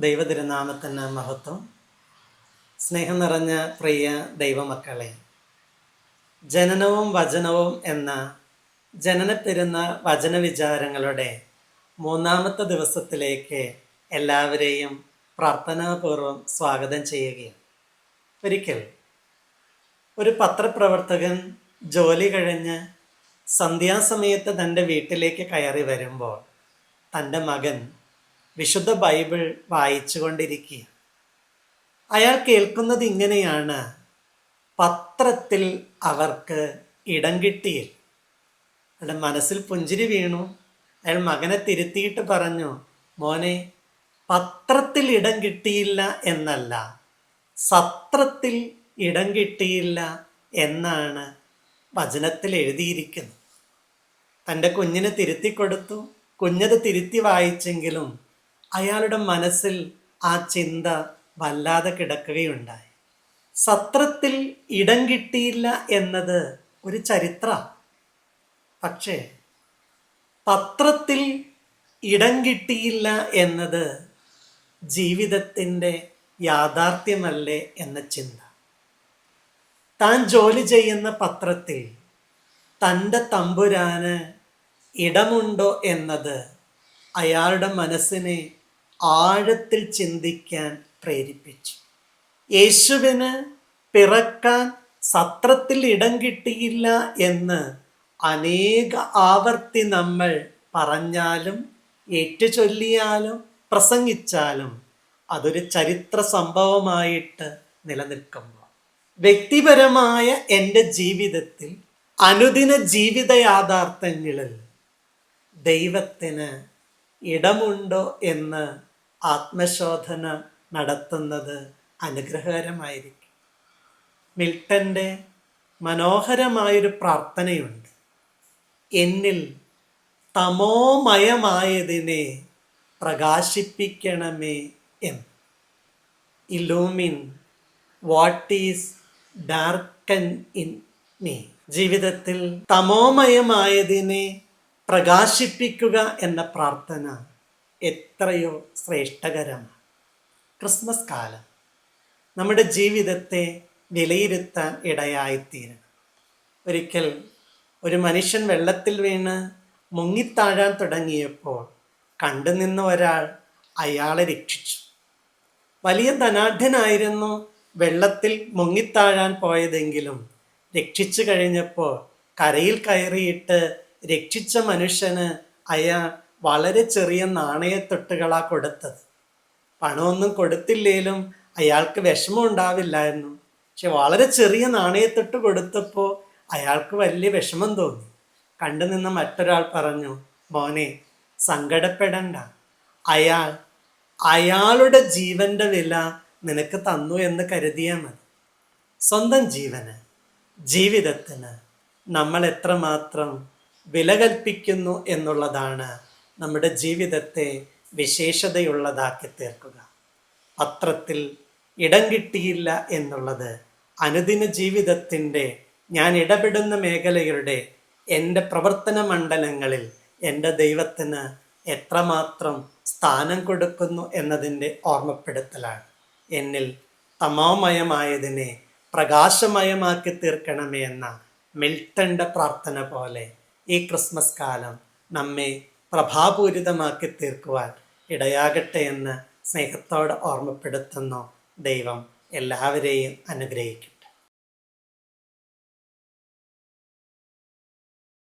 ദൈവതിരുനാമത്തിന് മഹത്വം. സ്നേഹം നിറഞ്ഞ പ്രിയ ദൈവമക്കളെ, ജനനവും വചനവും എന്ന ജനനപ്പെരുന്നാൾ വചനവിചാരങ്ങളുടെ 3-ാമത്തെ ദിവസത്തിലേക്ക് എല്ലാവരെയും പ്രാർത്ഥനാപൂർവം സ്വാഗതം ചെയ്യുകയാണ്. ഒരിക്കൽ ഒരു പത്രപ്രവർത്തകൻ ജോലി കഴിഞ്ഞ് സന്ധ്യാസമയത്ത് തൻ്റെ വീട്ടിലേക്ക് കയറി വരുമ്പോൾ തൻ്റെ മകൻ വിശുദ്ധ ബൈബിൾ വായിച്ചു കൊണ്ടിരിക്കുക. അയാൾ കേൾക്കുന്നത് ഇങ്ങനെയാണ്: പത്രത്തിൽ അവർക്ക് ഇടം കിട്ടിയില്ല. അയാളുടെ മനസ്സിൽ പുഞ്ചിരി വീണു. അയാൾ മകനെ തിരുത്തിയിട്ട് പറഞ്ഞു, മോനെ, പത്രത്തിൽ ഇടം കിട്ടിയില്ല എന്നല്ല, സത്രത്തിൽ ഇടം കിട്ടിയില്ല എന്നാണ് വചനത്തിൽ എഴുതിയിരിക്കുന്നത്. തൻ്റെ കുഞ്ഞിനെ തിരുത്തിക്കൊടുത്തു. കുഞ്ഞത് തിരുത്തി വായിച്ചെങ്കിലും അയാളുടെ മനസ്സിൽ ആ ചിന്ത വല്ലാതെ കിടക്കുകയുണ്ടായി. സത്രത്തിൽ ഇടം കിട്ടിയില്ല എന്നത് ഒരു ചരിത്രം. പക്ഷേ പത്രത്തിൽ ഇടം കിട്ടിയില്ല എന്നത് ജീവിതത്തിൻ്റെ യാഥാർത്ഥ്യമല്ലേ എന്ന ചിന്ത. താൻ ജോലി ചെയ്യുന്ന പത്രത്തിൽ തൻ്റെ തമ്പുരാന് ഇടമുണ്ടോ എന്നത് അയാളുടെ മനസ്സിനെ ആഴത്തിൽ ചിന്തിക്കാൻ പ്രേരിപ്പിച്ചു. യേശുവിന് പിറക്കാൻ സത്രത്തിൽ ഇടം കിട്ടിയില്ല എന്ന് അനേക ആവർത്തി നമ്മൾ പറഞ്ഞാലും ഏറ്റുചൊല്ലിയാലും പ്രസംഗിച്ചാലും അതൊരു ചരിത്ര സംഭവമായിട്ട് നിലനിൽക്കുമ്പോൾ, വ്യക്തിപരമായ എൻ്റെ ജീവിതത്തിൽ അനുദിന ജീവിത യാഥാർത്ഥ്യങ്ങളിൽ ദൈവത്തിന് ഇടമുണ്ടോ എന്ന് ആത്മശോധന നടത്തുന്നത് അനുഗ്രഹകരമായിരിക്കും. മിൽട്ടൻ്റെ മനോഹരമായൊരു പ്രാർത്ഥനയുണ്ട്: എന്നിൽ തമോമയമായതിനെ പ്രകാശിപ്പിക്കണമേ എന്ന്. Illumine what is darken in me. ജീവിതത്തിൽ തമോമയമായതിനെ പ്രകാശിപ്പിക്കുക എന്ന പ്രാർത്ഥന എത്രയോ ശ്രേഷ്ഠകരമാണ്. ക്രിസ്മസ് കാലം നമ്മുടെ ജീവിതത്തെ വിലയിരുത്താൻ ഇടയായിത്തീരണം. ഒരിക്കൽ ഒരു മനുഷ്യൻ വെള്ളത്തിൽ വീണ് മുങ്ങിത്താഴാൻ തുടങ്ങിയപ്പോൾ കണ്ടുനിന്ന ഒരാൾ അയാളെ രക്ഷിച്ചു. വലിയ ധനാഢ്യനായിരുന്നു വെള്ളത്തിൽ മുങ്ങിത്താഴാൻ പോയതെങ്കിലും രക്ഷിച്ചു കഴിഞ്ഞപ്പോൾ കരയിൽ കയറിയിട്ട് രക്ഷിച്ച മനുഷ്യന് അയാൾ വളരെ ചെറിയ നാണയത്തൊട്ടുകളാണ് കൊടുത്തത്. പണമൊന്നും കൊടുത്തില്ലേലും അയാൾക്ക് വിഷമം ഉണ്ടാവില്ലായിരുന്നു. പക്ഷെ വളരെ ചെറിയ നാണയത്തൊട്ട് കൊടുത്തപ്പോൾ അയാൾക്ക് വലിയ വിഷമം തോന്നി. കണ്ടുനിന്ന മറ്റൊരാൾ പറഞ്ഞു, മോനെ, സങ്കടപ്പെടണ്ട, അയാളുടെ ജീവന്റെ വില നിനക്ക് തന്നു എന്ന് കരുതിയാൽ മതി. സ്വന്തം ജീവന്, ജീവിതത്തിന് നമ്മൾ എത്രമാത്രം വില കൽപ്പിക്കുന്നു എന്നുള്ളതാണ് നമ്മുടെ ജീവിതത്തെ വിശേഷതയുള്ളതാക്കി തീർക്കുക. പത്രത്തിൽ ഇടം കിട്ടിയില്ല എന്നുള്ളത് അനുദിന ജീവിതത്തിൻ്റെ, ഞാൻ ഇടപെടുന്ന മേഖലകളുടെ, എൻ്റെ പ്രവർത്തന മണ്ഡലങ്ങളിൽ എൻ്റെ ദൈവത്തിന് എത്രമാത്രം സ്ഥാനം കൊടുക്കുന്നു എന്നതിൻ്റെ ഓർമ്മപ്പെടുത്തലാണ്. എന്നിൽ തമോമയമായതിനെ പ്രകാശമയമാക്കി തീർക്കണമേ എന്ന മിൽട്ടൻ്റെ പ്രാർത്ഥന പോലെ ഈ ക്രിസ്മസ് കാലം നമ്മെ പ്രഭാപൂരിതമാക്കി തീർക്കുവാൻ ഇടയാകട്ടെ എന്ന് സ്നേഹത്തോടെ ഓർമ്മപ്പെടുത്തുന്നു. ദൈവം എല്ലാവരെയും അനുഗ്രഹിക്കും.